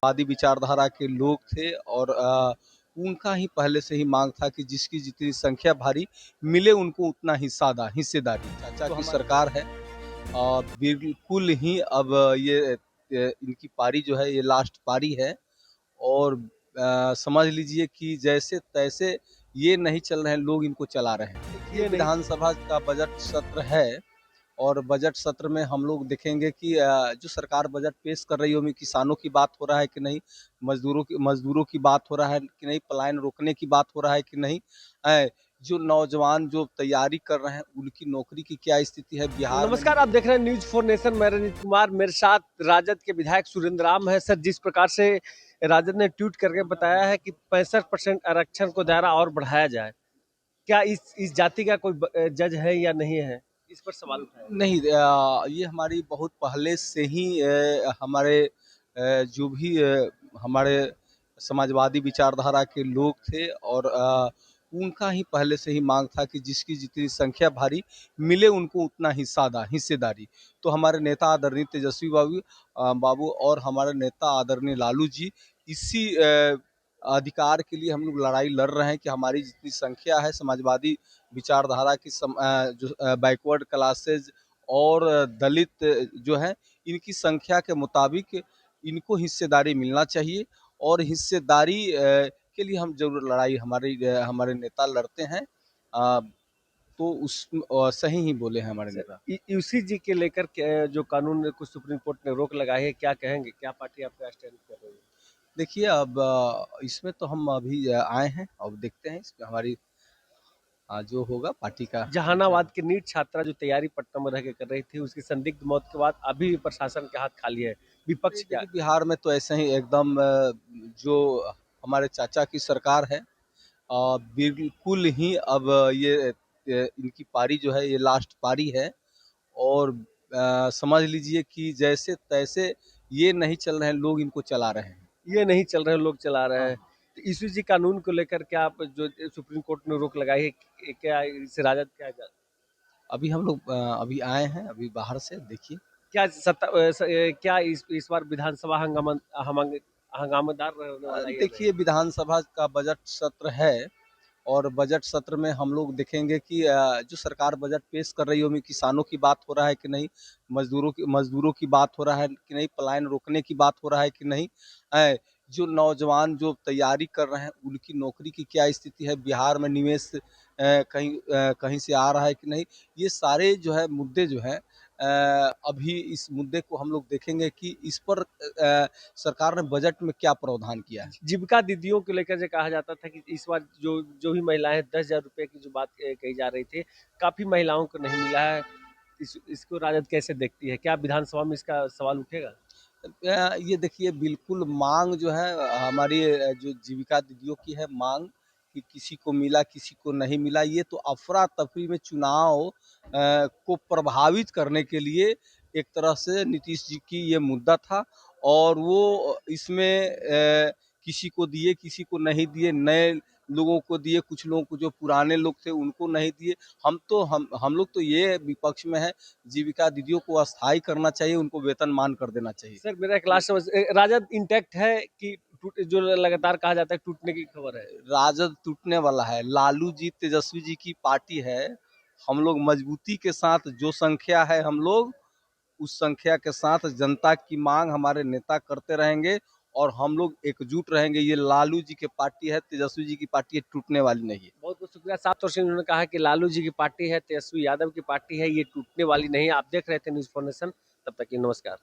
वादी विचारधारा के लोग थे और उनका ही पहले से ही मांग था कि जिसकी जितनी संख्या भारी मिले उनको उतना हिस्सेदारी। चाचा की सरकार है, बिल्कुल ही अब ये इनकी पारी जो है ये लास्ट पारी है और समझ लीजिए कि जैसे तैसे ये नहीं चल रहे हैं, लोग इनको चला रहे हैं। ये विधानसभा का बजट सत्र है और बजट सत्र में हम लोग देखेंगे कि जो सरकार बजट पेश कर रही है उसमें किसानों की बात हो रहा है कि नहीं, मजदूरों की बात हो रहा है कि नहीं, पलायन रोकने की बात हो रहा है कि नहीं, जो नौजवान जो तैयारी कर रहे हैं उनकी नौकरी की क्या स्थिति है बिहार में। नमस्कार, आप देख रहे हैं न्यूज फॉर नेशन। मैं रंजीत कुमार, मेरे साथ राजद के विधायक सुरेंद्र राम है। सर, जिस प्रकार से राजद ने ट्वीट करके बताया है कि 65% आरक्षण को दायरा और बढ़ाया जाए, क्या इस जाति का कोई जज है या नहीं है, इस पर सवाल उठाया। नहीं, ये हमारी बहुत पहले से ही हमारे जो भी हमारे समाजवादी विचारधारा के लोग थे और उनका ही पहले से ही मांग था कि जिसकी जितनी संख्या भारी मिले उनको उतना हिस्सेदारी। तो हमारे नेता आदरणीय तेजस्वी बाबू और हमारे नेता आदरणीय लालू जी इसी अधिकार के लिए हम लोग लड़ाई लड़ रहे हैं कि हमारी जितनी संख्या है समाजवादी विचारधारा की जो बैकवर्ड क्लासेज और दलित जो है इनकी संख्या के मुताबिक इनको हिस्सेदारी मिलना चाहिए और हिस्सेदारी के लिए हम जरूर लड़ाई हमारे नेता लड़ते हैं। तो उस सही ही बोले हैं हमारे नेता। यूसी जी के लेकर जो कानून को सुप्रीम कोर्ट ने रोक लगाई है, क्या कहेंगे, क्या पार्टी आपका स्टैंड कर रही है? देखिए, अब इसमें तो हम अभी आए हैं, अब देखते हैं इसमें हमारी जो होगा पार्टी का। जहानाबाद की नीट छात्रा जो तैयारी पटना में रह के कर रही थी, उसकी संदिग्ध मौत के बाद अभी प्रशासन के हाथ खाली है, विपक्ष क्या? देखिए, बिहार में तो ऐसे ही एकदम जो हमारे चाचा की सरकार है, बिल्कुल ही अब ये इनकी पारी जो है ये लास्ट पारी है और समझ लीजिए कि जैसे तैसे ये नहीं चल रहे हैं, लोग इनको चला रहे हैं। ये नहीं चल रहे, लोग चला रहे हैं। तो ईसी कानून को लेकर क्या आप, जो सुप्रीम कोर्ट ने रोक लगाई है, क्या इससे राजद क्या अभी हम लोग अभी आए हैं, अभी बाहर से देखिए। क्या क्या इस बार विधानसभा हंगामेदार रहने वाला है या नहीं? देखिए, विधानसभा का बजट सत्र है और बजट सत्र में हम लोग देखेंगे कि जो सरकार बजट पेश कर रही है उसमें किसानों की बात हो रहा है कि नहीं, मजदूरों की बात हो रहा है कि नहीं, पलायन रोकने की बात हो रहा है कि नहीं, जो नौजवान जो तैयारी कर रहे हैं उनकी नौकरी की क्या स्थिति है बिहार में, निवेश कहीं से आ रहा है कि नहीं, ये सारे जो है मुद्दे जो है अभी इस मुद्दे को हम लोग देखेंगे कि इस पर सरकार ने बजट में क्या प्रावधान किया है। जीविका दीदियों को लेकर जो कहा जाता था कि इस बार जो जो भी महिलाएं 10,000 रुपए की जो बात कही जा रही थी, काफी महिलाओं को नहीं मिला है। इसको राजद कैसे देखती है, क्या विधानसभा में इसका सवाल उठेगा? ये देखिए, बिल्कुल मांग जो है हमारी जो जीविका दीदियों की है मांग कि किसी को मिला किसी को नहीं मिला, ये तो अफरा तफरी में चुनाव को प्रभावित करने के लिए एक तरह से नीतीश जी की ये मुद्दा था और वो इसमें किसी को दिए किसी को नहीं दिए, नए लोगों को दिए, कुछ लोगों को जो पुराने लोग थे उनको नहीं दिए। हम लोग तो ये विपक्ष में है, जीविका दीदियों को अस्थायी करना चाहिए, उनको वेतनमान कर देना चाहिए। सर, मेरा एक लास्ट राजद इंटैक्ट है कि जो लगातार कहा जाता है टूटने की खबर है? राजद टूटने वाला है। लालू जी तेजस्वी जी की पार्टी है। हम लोग मजबूती के साथ, जो संख्या है हम लोग उस संख्या के साथ जनता की मांग हमारे नेता करते रहेंगे और हम लोग एकजुट रहेंगे। ये लालू जी की पार्टी है, तेजस्वी जी की पार्टी है, टूटने वाली नहीं है। बहुत बहुत शुक्रिया। साफ तौर से उन्होंने कहा कि लालू जी की पार्टी है, तेजस्वी यादव की पार्टी है, ये टूटने वाली नहीं है। आप देख रहे थे न्यूज फॉर नेशन, तब तक के नमस्कार।